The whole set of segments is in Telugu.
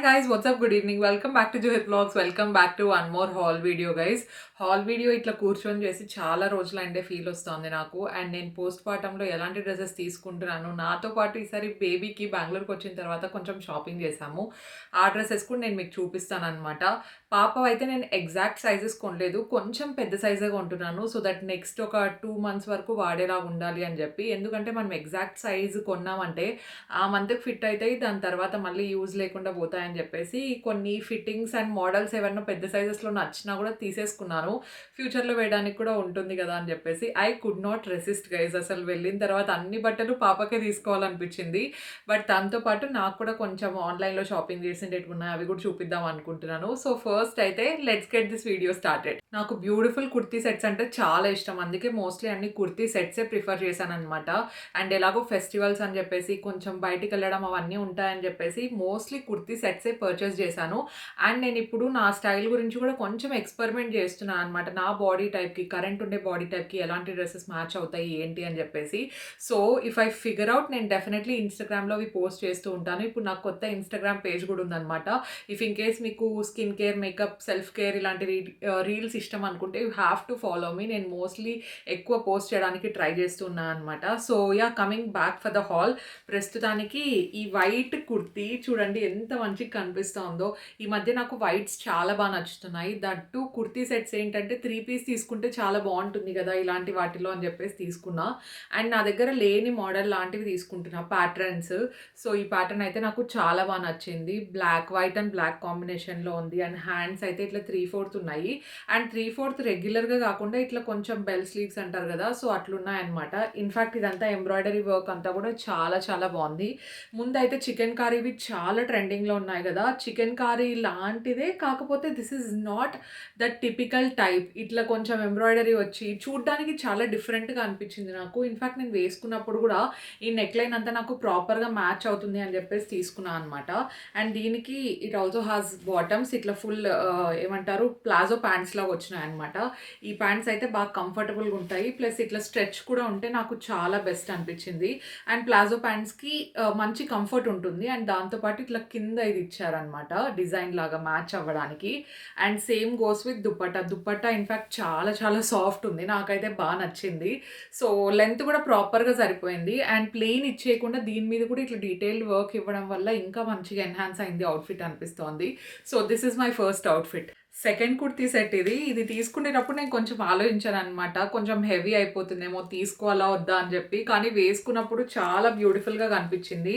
guys, what's up? Good evening. Welcome back to Johit Vlogs. Welcome back to one more haul video, guys. Hall video ఇట్లా కూర్చొని చేసి చాలా రోజులైందే ఫీల్ వస్తుంది నాకు. అండ్ నేను పోస్ట్ పార్టంలో ఎలాంటి డ్రెస్సెస్ తీసుకుంటున్నాను, నాతో పాటు ఈసారి బేబీకి బెంగళూరుకి వచ్చిన తర్వాత కొంచెం షాపింగ్ చేశాము. ఆ డ్రెస్సెస్ కూడా నేను మీకు చూపిస్తాను అనమాట. పాప అయితే నేను ఎగ్జాక్ట్ సైజెస్ కొనలేదు, కొంచెం పెద్ద సైజే కొంటున్నాను. సో దట్ నెక్స్ట్ ఒక 2 months వరకు వాడేలా ఉండాలి అని చెప్పి. ఎందుకంటే మనం ఎగ్జాక్ట్ సైజ్ కొన్నామంటే ఆ మంత్కి ఫిట్ అవుతాయి, దాని తర్వాత మళ్ళీ యూజ్ లేకుండా పోతాయని చెప్పేసి కొన్ని ఫిట్టింగ్స్ అండ్ మోడల్స్ ఏమన్నా పెద్ద సైజెస్లో నచ్చినా కూడా తీసేసుకున్నాను. ఫ్యూచర్లో వేయడానికి కూడా ఉంటుంది కదా అని చెప్పేసి. I could not resist guys. అసలు వెళ్ళిన తర్వాత అన్ని బట్టలు పాపకే తీసుకోవాలనిపించింది. బట్ దాంతోపాటు నాకు కూడా కొంచెం ఆన్లైన్లో షాపింగ్ చేసిండేటివి ఉన్నాయి, అవి కూడా చూపిద్దాం అనుకుంటున్నాను. సో ఫస్ట్ అయితే let's get this video started. నాకు బ్యూటిఫుల్ కుర్తీ సెట్స్ అంటే చాలా ఇష్టం, అందుకే మోస్ట్లీ అన్ని కుర్తీ సెట్సే ప్రిఫర్ చేశాను అనమాట. అండ్ ఎలాగో ఫెస్టివల్స్ అని చెప్పేసి కొంచెం బయటికి వెళ్ళడం అవన్నీ ఉంటాయని చెప్పేసి మోస్ట్లీ కుర్తీ సెట్సే పర్చేస్ చేశాను. అండ్ నేను ఇప్పుడు నా స్టైల్ గురించి కూడా కొంచెం ఎక్స్పెరిమెంట్ చేస్తున్నాను అనమాట. నా బాడీ టైప్కి, కరెంట్ ఉండే బాడీ టైప్కి ఎలాంటి డ్రెస్సెస్ మ్యాచ్ అవుతాయి ఏంటి అని చెప్పేసి. So if I figure out, నేను డెఫినెట్లీ ఇన్స్టాగ్రామ్లో అవి పోస్ట్ చేస్తూ ఉంటాను. ఇప్పుడు నాకు కొత్త ఇన్స్టాగ్రామ్ పేజ్ కూడా ఉందన్నమాట. ఇఫ్ ఇన్ కేస్ మీకు skin care, makeup, self care ఇలాంటి రీల్స్ ఇష్టం అనుకుంటే you have to follow me. నేను మోస్ట్లీ ఎక్కువ పోస్ట్ చేయడానికి ట్రై చేస్తున్నాను అనమాట. So yeah, coming back for the hall. ప్రస్తుతానికి ఈ వైట్ కుర్తీ చూడండి ఎంత మంచిగా కనిపిస్తుందో. ఈ మధ్య నాకు వైట్స్ చాలా బాగా నచ్చుతున్నాయి. దట్ టు కుర్తీ సెట్స్ ఏంటంటే 3 piece తీసుకుంటే చాలా బాగుంటుంది కదా ఇలాంటి వాటిలో అని చెప్పేసి తీసుకున్నా. అండ్ నా దగ్గర లేని మోడల్ లాంటివి తీసుకుంటున్నా, ప్యాటర్న్స్. సో ఈ ప్యాటర్న్ అయితే నాకు చాలా బాగా నచ్చింది. బ్లాక్, వైట్ అండ్ బ్లాక్ కాంబినేషన్లో ఉంది. అండ్ హ్యాండ్స్ అయితే ఇట్లా 3/4 ఉన్నాయి. అండ్ 3/4 రెగ్యులర్గా కాకుండా ఇట్లా కొంచెం బెల్ స్లీవ్స్ అంటారు కదా, సో అట్లున్నాయన్నమాట. ఇన్ఫ్యాక్ట్ ఇదంతా ఎంబ్రాయిడరీ వర్క్ అంతా కూడా చాలా చాలా బాగుంది. ముందైతే చికెన్ కర్రీవి చాలా ట్రెండింగ్లో ఉన్నాయి కదా, చికెన్ కర్రీ లాంటిదే, కాకపోతే this is not the typical type. ఇట్లా కొంచెం ఎంబ్రాయిడరీ వచ్చి చూడ్డానికి చాలా డిఫరెంట్గా అనిపించింది నాకు. ఇన్ఫ్యాక్ట్ నేను వేసుకున్నప్పుడు కూడా ఈ నెక్ లైన్ అంతా నాకు ప్రాపర్గా మ్యాచ్ అవుతుంది అని చెప్పేసి తీసుకున్నాను అనమాట. అండ్ దీనికి ఇట్ ఆల్సో హ్యాస్ బాటమ్స్, ఇట్లా ఫుల్ ఏమంటారు ప్లాజో ప్యాంట్స్ లాగా వచ్చినాయి అనమాట. ఈ ప్యాంట్స్ అయితే బాగా కంఫర్టబుల్గా ఉంటాయి, ప్లస్ ఇట్లా స్ట్రెచ్ కూడా ఉంటే నాకు చాలా బెస్ట్ అనిపించింది. అండ్ ప్లాజో ప్యాంట్స్కి మంచి కంఫర్ట్ ఉంటుంది. అండ్ దాంతోపాటు ఇట్లా కింద ఇది ఇచ్చారనమాట డిజైన్ లాగా మ్యాచ్ అవ్వడానికి. And same goes with dupatta in fact చాలా చాలా సాఫ్ట్ ఉంది, నాకైతే బాగా నచ్చింది. సో లెంత్ కూడా ప్రాపర్గా సరిపోయింది. అండ్ ప్లెయిన్ ఇచ్చేయకుండా దీని మీద కూడా ఇట్లా డీటెయిల్డ్ వర్క్ ఇవ్వడం వల్ల ఇంకా మంచిగా ఎన్హాన్స్ అయింది అవుట్ఫిట్ అనిపిస్తోంది. So this is my first outfit. Second kurti set ఇది తీసుకునేటప్పుడు నేను కొంచెం ఆలోచించాను అనమాట, కొంచెం హెవీ అయిపోతుందేమో తీసుకోవాలా వద్దా అని చెప్పి. కానీ వేసుకున్నప్పుడు చాలా బ్యూటిఫుల్గా కనిపించింది.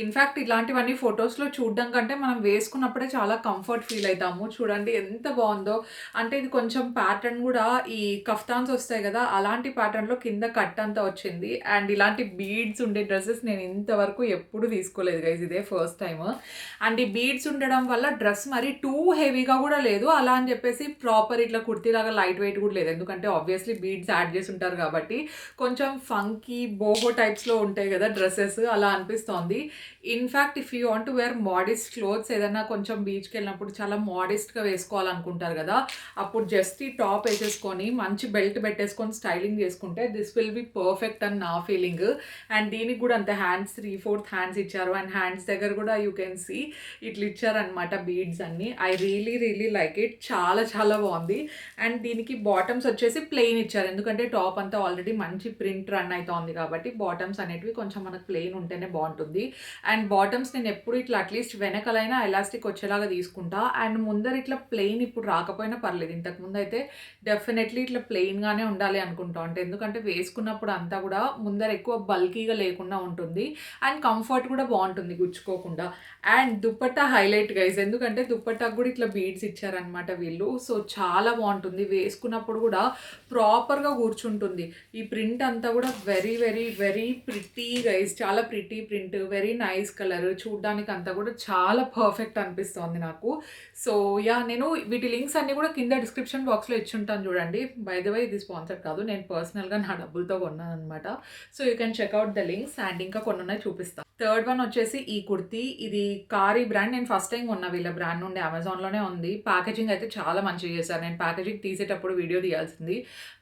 ఇన్ఫ్యాక్ట్ ఇలాంటివన్నీ ఫొటోస్లో చూడడం కంటే మనం వేసుకున్నప్పుడే చాలా కంఫర్ట్ ఫీల్ అవుతాము. చూడండి ఎంత బాగుందో. అంటే ఇది కొంచెం ప్యాటర్న్ కూడా ఈ కఫ్తాన్స్ వస్తాయి కదా అలాంటి ప్యాటర్న్లో కింద కట్ అంతా వచ్చింది. అండ్ ఇలాంటి బీడ్స్ ఉండే డ్రెస్సెస్ నేను ఇంతవరకు ఎప్పుడు తీసుకోలేదు గైజ్, ఇదే ఫస్ట్ టైం. అండ్ ఈ బీడ్స్ ఉండడం వల్ల డ్రెస్ మరి టూ హెవీగా కూడా లేదు, అలా అని చెప్పేసి ప్రాపర్ ఇట్లా కుర్తీలాగా లైట్ వెయిట్ కూడా లేదు. ఎందుకంటే ఆబ్వియస్లీ బీడ్స్ యాడ్ చేసి ఉంటారు కాబట్టి కొంచెం ఫంకీ బోహో టైప్స్లో ఉంటాయి కదా డ్రెస్సెస్, అలా అనిపిస్తోంది. In fact if you want to wear modest clothes, ఏదైనా కొంచెం బీచ్కి వెళ్ళినప్పుడు చాలా మోడెస్ట్గా వేసుకోవాలనుకుంటారు కదా, అప్పుడు జస్ట్ ఈ టాప్ వేసేసుకొని మంచి బెల్ట్ పెట్టేసుకొని స్టైలింగ్ చేసుకుంటే దిస్ విల్ బి పర్ఫెక్ట్ అని నా ఫీలింగ్. అండ్ దీనికి కూడా అంతే, హ్యాండ్స్ 3/4 హ్యాండ్స్ ఇచ్చారు. అండ్ హ్యాండ్స్ దగ్గర కూడా యూ కెన్ సీ ఇట్లా ఇచ్చారనమాట బీడ్స్ అన్ని. ఐ రియలీ లైక్ ఇట్, చాలా చాలా బాగుంది. అండ్ దీనికి బాటమ్స్ వచ్చేసి ప్లెయిన్ ఇచ్చారు, ఎందుకంటే టాప్ అంతా ఆల్రెడీ మంచి ప్రింట్ రన్ అవుతుంది కాబట్టి బాటమ్స్ అనేటివి కొంచెం మనకు ప్లెయిన్ ఉంటేనే బాగుంటుంది. అండ్ బాటమ్స్ నేను ఎప్పుడు ఇట్లా అట్లీస్ట్ వెనకలైనా ఎలాస్టిక్ వచ్చేలాగా తీసుకుంటా. అండ్ ముందర ఇట్లా ప్లెయిన్ ఇప్పుడు రాకపోయినా పర్లేదు, ఇంతకుముందు అయితే డెఫినెట్లీ ఇట్లా ప్లెయిన్గానే ఉండాలి అనుకుంటా. అంటే ఎందుకంటే వేసుకున్నప్పుడు అంతా కూడా ముందర ఎక్కువ బల్కీగా లేకుండా ఉంటుంది. అండ్ కంఫర్ట్ కూడా బాగుంటుంది గుచ్చుకోకుండా. అండ్ దుప్పట్టా హైలైట్ గైజ్, ఎందుకంటే దుప్పట్టాకు కూడా ఇట్లా బీడ్స్ ఇచ్చారనమాట వీళ్ళు. సో చాలా బాగుంటుంది, వేసుకున్నప్పుడు కూడా ప్రాపర్గా కూర్చుంటుంది. ఈ ప్రింట్ అంతా కూడా వెరీ ప్రిటీ గైజ్, చాలా pretty print, very nice colour, చూడ్డానికి అంతా కూడా చాలా పర్ఫెక్ట్ అనిపిస్తుంది నాకు. సో యా, నేను వీటి లింక్స్ అన్నీ కూడా కింద డిస్క్రిప్షన్ బాక్స్లో ఇచ్చుంటాను చూడండి. బై ద వే ఇది స్పాన్సర్ కాదు, నేను పర్సనల్గా నా డబ్బులతో కొన్నాను అనమాట. So you can checkout the links. And ఇంకా కొన్ని ఉన్నాయి చూపిస్తాను. థర్డ్ వన్ వచ్చేసి ఈ కుర్తీ. ఇది కారీ బ్రాండ్. నేను ఫస్ట్ టైమ్ కొన్నా వీళ్ళ బ్రాండ్ నుండి. అమెజాన్‌లోనే ఉంది. ప్యాకేజింగ్ అయితే చాలా మంచిగా చేశారు. నేను ప్యాకేజింగ్ తీసేటప్పుడు వీడియో తీయాల్సింది.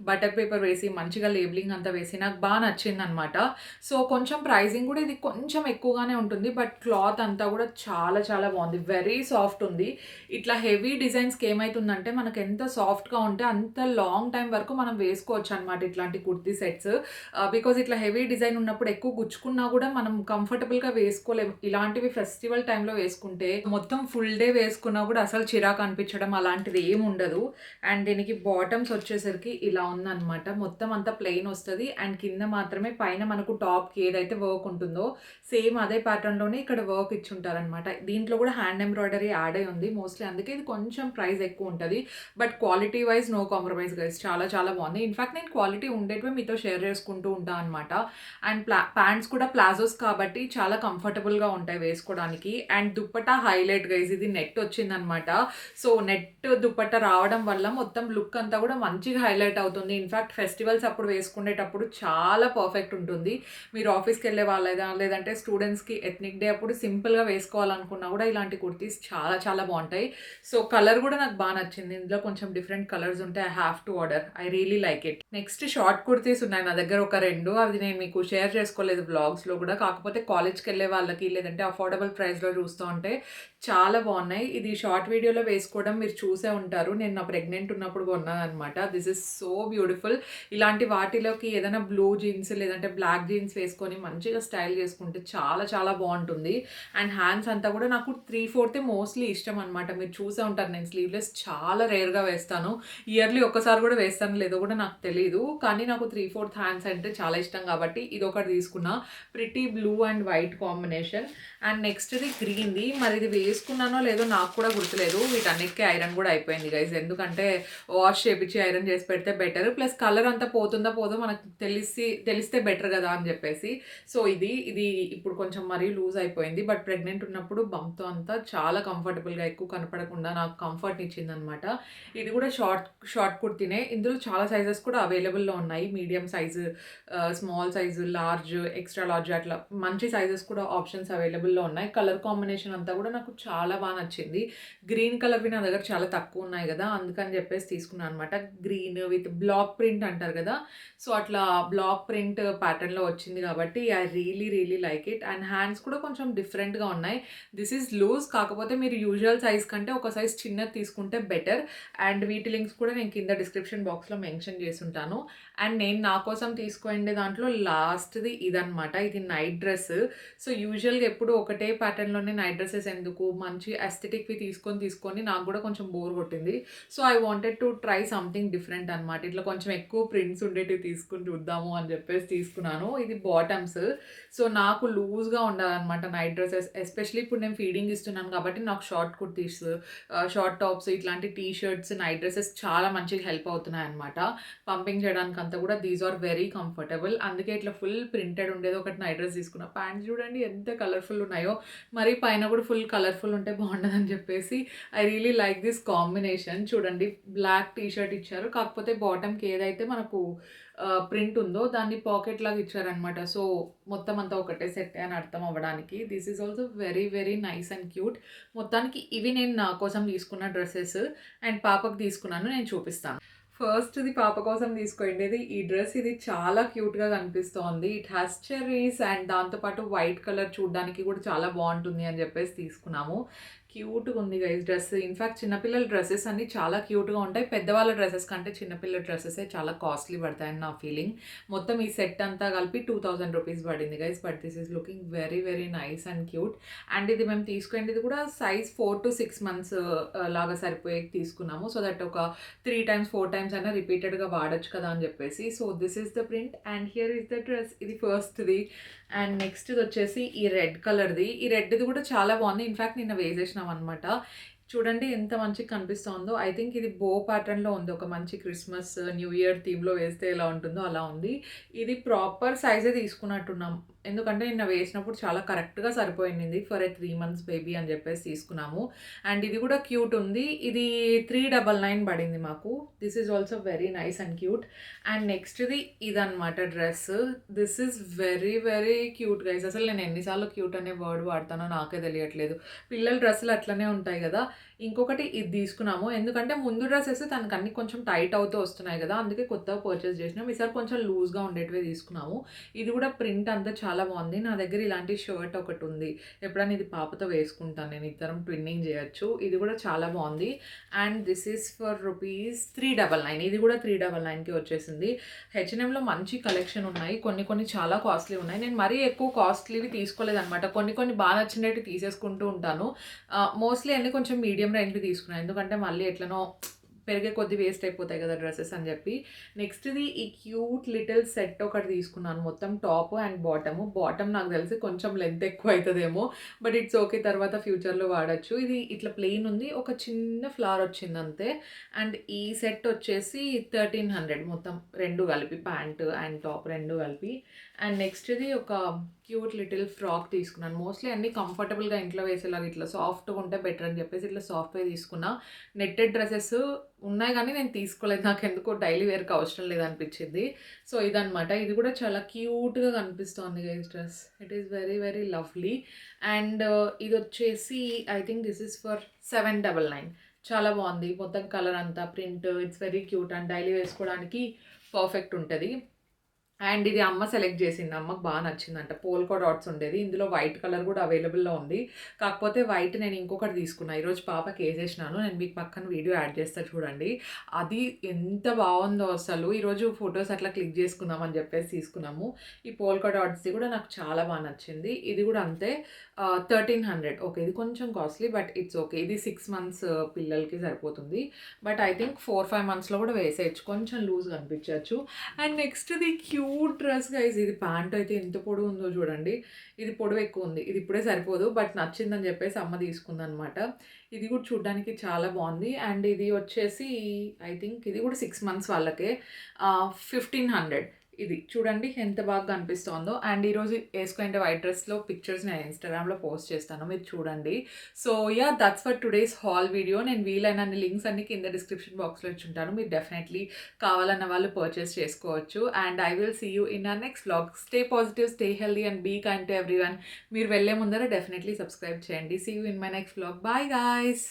బటర్ పేపర్ వేసి మంచిగా లేబులింగ్ అంతా వేసి నాకు నచ్చిందనమాట. సో, కొంచెం ప్రైజింగ్ కూడా ఇది కొంచెం ఎక్కువగానే ఉంటుంది. బట్ క్లాత్ అంతా కూడా చాలా చాలా బాగుంది. వెరీ సాఫ్ట్ ఉంది. ఇట్లా హెవీ డిజైన్స్‌కి ఏమైతుందంటే మనకు ఎంత సాఫ్ట్‌గా ఉంటే అంత లాంగ్ టైమ్ వరకు మనం వేసుకోవచ్చనమాట ఇట్లాంటి కుర్తీ సెట్స్. బికాజ్ ఇట్లా హెవీ డిజైన్ ఉన్నప్పుడు ఎక్కువ గుచ్చుకున్నా కూడా మనం కంఫర్టబుల్‌గా వేసుకోలేము. ఇలాంటివి ఫెస్టివల్ టైమ్‌లో వేసుకుంటే మొత్తం ఫుల్ డే వేసుకున్నా కూడా అసలు చిరాకు అనిపించడం అలాంటిది ఏమి ఉండదు. అండ్ దీనికి బాటమ్స్ వచ్చేసరికి ఇలా ఉందనమాట. మొత్తం అంతా ప్లెయిన్ వస్తది. అండ్ కింద మాత్రమే పైన మనకు టాప్‌కి ఏదైతే వర్క్ ఉంటుందో సేమ్ అదే ప్యాటర్న్‌లోనే ఇక్కడ వర్క్ ఇచ్చుంటారనమాట. దీంట్లో కూడా హ్యాండ్ ఎంబ్రాయిడరీ యాడ్ అయ్యి ఉంది. మోస్ట్‌లీ అందుకే ఇది కొంచెం ప్రైస్ ఎక్కువ ఉంటది. But quality wise no compromise guys. చాలా చాలా బాగుంది. ఇన్‌ఫాక్ట్ నేను క్వాలిటీ ఉండేటివే మీతో షేర్ చేసుకుంటూ ఉంటాను అనమాట. అండ్ ప్యాంట్స్ కూడా ప్లాజోస్ కాబట్టి చాలా కంఫర్టబుల్‌గా ఉంటాయి వేసుకోవడానికి. And dupatta highlight guys. ఇది నెట్ వచ్చిందనమాట. సో, నెట్ దుప్పట్టా రావడం వల్ల మొత్తం లుక్ అంతా కూడా మంచిగా హైలైట్ అవుతుంది. ఇన్‌ఫాక్ట్ ఫెస్టివల్స్ అప్పుడు వేసుకునేటప్పుడు చాలా పర్ఫెక్ట్ ఉంటుంది. మీరు ఆఫీస్‌కి వెళ్ళే వాళ్ళైనా లేదంటే స్టూడెంట్స్‌కి ఎథ్నిక్ డే అప్పుడు సింపుల్‌గా వేసుకోవాలనుకున్నా కూడా ఇలాంటి కుర్తీస్ చాలా చాలా బాగుంటాయి. సో, కలర్ కూడా నాకు నచ్చింది. ఇందులో కొంచెం డిఫరెంట్ కలర్స్ ఉంటే I have to order. I really like it. Next short kurtis ఉన్నాయి నా దగ్గర ఒక 2. అవి నేను మీకు షేర్ చేసుకోలేదు వ్లాగ్స్‌లో కూడా. కాకపోతే కాలేజ్‌కెళ్ళే వాళ్ళకి లేదంటే అఫోర్డబుల్ ప్రైస్‌లో చూస్తూ ఉంటే చాలా బాగున్నాయి. ఇది షార్ట్ వీడియోలో వేసుకోవడం మీరు చూసే ఉంటారు. నేను నా ప్రెగ్నెంట్ ఉన్నప్పుడు కొన్నాననమాట. This is so beautiful. ఇలాంటి వాటిలోకి ఏదైనా బ్లూ జీన్స్ లేదంటే బ్లాక్ జీన్స్ వేసుకొని మంచిగా స్టైల్ చేసుకుంటే చాలా చాలా బాగుంటుంది. అండ్ హ్యాండ్స్ అంతా కూడా నాకు 3/4 మోస్ట్లీ ఇష్టం అనమాట. మీరు చూసే ఉంటారు నేను స్లీవ్లెస్ చాలా రేర్‌గా వేస్తాను. ఇయర్లీ ఒక్కసారి కూడా వేస్తానో లేదో కూడా నాకు తెలీదు. కానీ నాకు 3/4 హ్యాండ్స్ అంటే చాలా ఇష్టం కాబట్టి ఇదొకటి తీసుకున్నా. Pretty blue and white combination. And నెక్స్ట్‌ది గ్రీన్‌ది. మరి ఇది వేసుకున్నానో లేదో నాకు కూడా గుర్తులేదు. వీటన్నిటికి ఐరన్ కూడా అయిపోయింది గైస్. ఎందుకంటే వాష్ చేపించి ఐరన్ చేసి పెడితే బెటర్. ప్లస్ కలర్ అంతా పోతుందో పోదో మనకు తెలిస్తే బెటర్ కదా అని చెప్పేసి. సో, ఇది ఇప్పుడు కొంచెం మరీ లూజ్ అయిపోయింది. బట్ ప్రెగ్నెంట్ ఉన్నప్పుడు బంప్‌తో అంతా చాలా కంఫర్టబుల్‌గా ఎక్కువ కనపడకుండా నాకు కంఫర్ట్‌ని ఇచ్చిందనమాట. ఇది కూడా షార్ట్ కుర్తీనే. ఇందులో చాలా సైజెస్ కూడా అవైలబుల్‌లో ఉన్నాయి. Medium size, small size, large, extra large అట్లా మంచి సైజెస్ కూడా ఆప్షన్స్ అవైలబుల్‌లో ఉన్నాయి. కలర్ కాంబినేషన్ అంతా కూడా నాకు చాలా నచ్చింది. గ్రీన్ కలర్‌వి నా దగ్గర చాలా తక్కువ ఉన్నాయి గదా! అందుకని చెప్పేసి తీసుకున్నాను అనమాట. గ్రీన్ విత్ బ్లాక్ ప్రింట్ అంటారు కదా! సో, అట్లా బ్లాక్ ప్రింట్ ప్యాటర్న్‌లో వచ్చింది కాబట్టి I really like it. And hands కూడా కొంచెం డిఫరెంట్‌గా ఉన్నాయి. This is loose. కాకపోతే మీరు యూజువల్ సైజ్ కంటే ఒక సైజ్ చిన్నది తీసుకుంటే బెటర్. అండ్ వీటి లింక్స్ కూడా నేను కింద డిస్క్రిప్షన్ బాక్స్‌లో మెన్షన్ చేసుంటాను. అండ్ నేను నా కోసం తీసుకునే దాంట్లో లాస్ట్‌ది ఇదనమాట. ఇది నైట్ డ్రెస్. సో, యూజువల్‌గా ఎప్పుడు ఒకటే ప్యాటర్న్‌లోనే నైట్ డ్రెసెస్ ఎందుకు మంచి ఎస్థెటిక్‌వి తీసుకొని నాకు కూడా కొంచెం బోర్ కొట్టింది. So, I wanted to try something different అనమాట. ఇట్లా కొంచెం ఎక్కువ ప్రింట్స్ ఉండేటివి తీసుకొని చూద్దాము అని చెప్పేసి తీసుకున్నాను. ఇది బాటమ్స్. సో, నాకు లూజ్‌గా ఉండాలనమాట నైట్ డ్రెసెస్. ఎస్పెషల్లీ ఇప్పుడు నేను ఫీడింగ్ ఇస్తున్నాను కాబట్టి నాకు షార్ట్ కుర్తీస్, షార్ట్ టాప్స్ ఇట్లాంటి టీ షర్ట్స్, నైట్ డ్రెసెస్ చాలా మంచిగా హెల్ప్ అవుతున్నాయన్నమాట. పంపింగ్ చేయడానికంతా కూడా దీస్ ఆర్ వెరీ కంఫర్టబుల్. అందుకే ఇట్లా ఫుల్ ప్రింటెడ్ ఉండేది ఒకటి నైట్ డ్రెస్ తీసుకున్నా. ప్యాంట్స్ చూడండి ఎంత కలర్‌ఫుల్ ఉన్నాయో. మరి పైన కూడా ఫుల్ కలర్‌ఫుల్ ఉంటే బాగుండదని చెప్పేసి I really like this combination. చూడండి బ్లాక్ టీ షర్ట్ ఇచ్చారు. కాకపోతే బాటమ్‌కి ఏదైతే మనకు ప్రింట్ ఉందో దాన్ని పాకెట్ లాగా ఇచ్చారనమాట. సో, మొత్తం అంతా ఒకటే సెట్ అని అర్థం అవ్వడానికి. This is also very nice and cute. మొత్తానికి ఇవి నేను నా కోసం తీసుకున్న డ్రెసెస్. అండ్ పాపకి తీసుకున్నాను. నేను చూపిస్తాను. ఫస్ట్‌ది పాప కోసం తీసుకోండేది ఈ డ్రెస్. ఇది చాలా క్యూట్‌గా కనిపిస్తోంది. ఇట్ హాస్ చెర్రీస్ అండ్ దాంతో పాటు వైట్ కలర్ చూడడానికి కూడా చాలా బాగుంటుంది అని చెప్పేసి తీసుకున్నాము. క్యూట్‌గా ఉంది గైస్ డ్రెస్. ఇన్‌ఫాక్ట్ చిన్న పిల్లల డ్రెసెస్ అన్నీ చాలా క్యూట్‌గా ఉంటాయి. పెద్దవాళ్ళ డ్రెసెస్ కంటే చిన్న పిల్లల డ్రెసెసే చాలా కాస్ట్‌లీ పడతాయని నా ఫీలింగ్. మొత్తం ఈ సెట్ అంతా కలిపి 2000 రూపీస్ పడింది guys. But this is looking very nice and cute. And ఇది మేము తీసుకునేది కూడా సైజ్ 4-6 మంత్స్ లాగా సరిపోయేది తీసుకున్నాము. సో దట్ ఒక 3 టైమ్స్ 4 టైమ్స్ అయినా రిపీటెడ్‌గా వాడొచ్చు కదా అని చెప్పేసి. So this is the print and here is the dress. ఇది ఫస్ట్‌ది. అండ్ నెక్స్ట్‌ది వచ్చేసి ఈ రెడ్ కలర్‌ది. ఈ రెడ్‌ది కూడా చాలా బాగుంది. ఇన్‌ఫాక్ట్ నిన్న వేసేసినామనమాట. చూడండి ఎంత మంచిగా కనిపిస్తోందో. ఐ థింక్ ఇది బో ప్యాటర్న్‌లో ఉంది. ఒక మంచి క్రిస్మస్, న్యూ ఇయర్ థీమ్‌లో వేస్తే ఎలా ఉంటుందో అలా ఉంది. ఇది ప్రాపర్ సైజే తీసుకున్నట్టున్నాం. ఎందుకంటే నిన్న వేసినప్పుడు చాలా కరెక్ట్‌గా సరిపోయింది ఫర్ ఏ 3 మంత్స్ బేబీ అని చెప్పేసి తీసుకున్నాము. అండ్ ఇది కూడా క్యూట్ ఉంది. ఇది 399 పడింది మాకు. This is also very nice and cute. And నెక్స్ట్‌ది ఇదనమాట dress. This is very very cute guys. అసలు నేను ఎన్నిసార్లు క్యూట్ అనే వర్డ్ వాడతానో నాకే తెలియట్లేదు. పిల్లల డ్రెస్సులు అట్లనే ఉంటాయి కదా! ఇంకొకటి ఇది తీసుకున్నాము. ఎందుకంటే ముందు డ్రెసెస్ తనకు అన్నీ కొంచెం టైట్ అవుతూ వస్తున్నాయి కదా! అందుకే కొత్తగా పర్చేస్ చేసినాం. ఈసారి కొంచెం లూజ్‌గా ఉండేటివే తీసుకున్నాము. ఇది కూడా ప్రింట్ అంతా చాలా బాగుంది. నా దగ్గర ఇలాంటి షర్ట్ ఒకటి ఉంది. ఎప్పుడైనా ఇది పాపతో వేసుకుంటాను నేను. ఇద్దరం ట్విన్నింగ్ చేయొచ్చు. ఇది కూడా చాలా బాగుంది. And this is for rupees 399. ఇది కూడా 399కి వచ్చేసింది. హెచ్ఎన్ఎంలో మంచి కలెక్షన్ ఉన్నాయి. కొన్ని కొన్ని చాలా కాస్ట్లీ ఉన్నాయి. నేను మరీ ఎక్కువ కాస్ట్లీవి తీసుకోలేదనమాట. కొన్ని కొన్ని బాగా నచ్చినట్టు తీసేసుకుంటూ ఉంటాను. మోస్ట్లీ అన్నీ కొంచెం మీడియం రేంజ్‌వి తీసుకున్నాను. ఎందుకంటే మళ్ళీ ఎట్లనో పెరిగే కొద్దీ వేస్ట్ అయిపోతాయి కదా డ్రెసెస్ అని చెప్పి. నెక్స్ట్‌ది ఈ క్యూట్ లిటిల్ సెట్ ఒకటి తీసుకున్నాను. మొత్తం టాప్ అండ్ బాటము. బాటమ్ నాకు తెలిసి కొంచెం లెంత్ ఎక్కువ అవుతదేమో. But it's okay. తర్వాత ఫ్యూచర్‌లో వాడొచ్చు. ఇది ఇట్లా ప్లెయిన్ ఉంది. ఒక చిన్న ఫ్లవర్ వచ్చింది అంతే. అండ్ ఈ సెట్ వచ్చేసి 1300 మొత్తం 2 కలిపి ప్యాంట్ అండ్ టాప్ 2 కలిపి. అండ్ నెక్స్ట్‌ది ఒక క్యూట్ లిటిల్ ఫ్రాక్ తీసుకున్నాను. మోస్ట్లీ అన్నీ కంఫర్టబుల్‌గా ఇంట్లో వేసేలాగా ఇట్లా సాఫ్ట్‌గా ఉంటే బెటర్ అని చెప్పేసి ఇట్లా సాఫ్ట్‌వే తీసుకున్నా. నెట్టెడ్ డ్రెసెస్ ఉన్నాయి గానీ నేను తీసుకోలేదు. నాకెందుకో డైలీ వేర్‌కి అవసరం లేదనిపించింది. సో, ఇదనమాట. ఇది కూడా చాలా క్యూట్‌గా కనిపిస్తోంది guys dress. It is very very lovely. And ఇదొచ్చేసి I think this is for 799. చాలా బాగుంది. మొత్తం కలర్ అంతా print it's very cute and daily వేసుకోవడానికి పర్ఫెక్ట్ ఉంటది. అండ్ ఇది అమ్మ సెలెక్ట్ చేసింది. అమ్మకి బాగా నచ్చిందంట. పోల్కా డాట్స్ ఉండేది. ఇందులో వైట్ కలర్ కూడా అవైలబుల్‌లో ఉంది. కాకపోతే వైట్ నేను ఇంకొకటి తీసుకున్నా. ఈరోజు పాపకి ఏసేసినాను. నేను మీకు పక్కన వీడియో యాడ్ చేస్తా చూడండి. అది ఎంత బాగుందో అసలు. ఈరోజు ఫోటోస్ అట్లా క్లిక్ చేసుకుందాం అని చెప్పేసి తీసుకున్నాము. ఈ పోల్కా డాట్స్‌ది కూడా నాకు చాలా బాగా నచ్చింది. ఇది కూడా అంతే 1300. ఓకే. ఇది కొంచెం కాస్ట్లీ బట్ ఇట్స్ ఓకే. ఇది 6 మంత్స్ పిల్లలకి సరిపోతుంది. బట్ ఐ థింక్ 4, 5 మంత్స్‌లో కూడా వేసేయచ్చు. కొంచెం లూజ్‌గా అనిపించచ్చు. అండ్ నెక్స్ట్‌ది క్యూట్ డ్రెస్ గైస్. ఇది ప్యాంట్ అయితే ఎంత పొడవు ఉందో చూడండి. ఇది పొడవు ఎక్కువ ఉంది. ఇది ఇప్పుడే సరిపోదు. బట్ నచ్చిందని చెప్పేసి అమ్మ తీసుకుందనమాట. ఇది కూడా చూడ్డానికి చాలా బాగుంది. అండ్ ఇది వచ్చేసి ఐ థింక్ ఇది కూడా 6 మంత్స్ వాళ్ళకే 1500. ఇది చూడండి ఎంత బాగా కనిపిస్తోందో. అండ్ ఈరోజు వేసుకుంటే వైట్ డ్రెస్లో పిక్చర్స్ నేను ఇన్స్టాగ్రామ్లో పోస్ట్ చేస్తాను. మీరు చూడండి. So yeah that's for today's hall video. నేను వీలైనన్ని లింక్స్ అన్ని కింద డిస్క్రిప్షన్ బాక్స్లో ఇచ్చుంటాను. మీరు డెఫినెట్లీ కావాలన్న వాళ్ళు పర్చేస్ చేసుకోవచ్చు. And I will see you in our next vlog. Stay positive, stay healthy and be kind to everyone. మీరు వెళ్ళే ముందర డెఫినెట్లీ సబ్స్క్రైబ్ చేయండి. See you in my next vlog. Bye guys.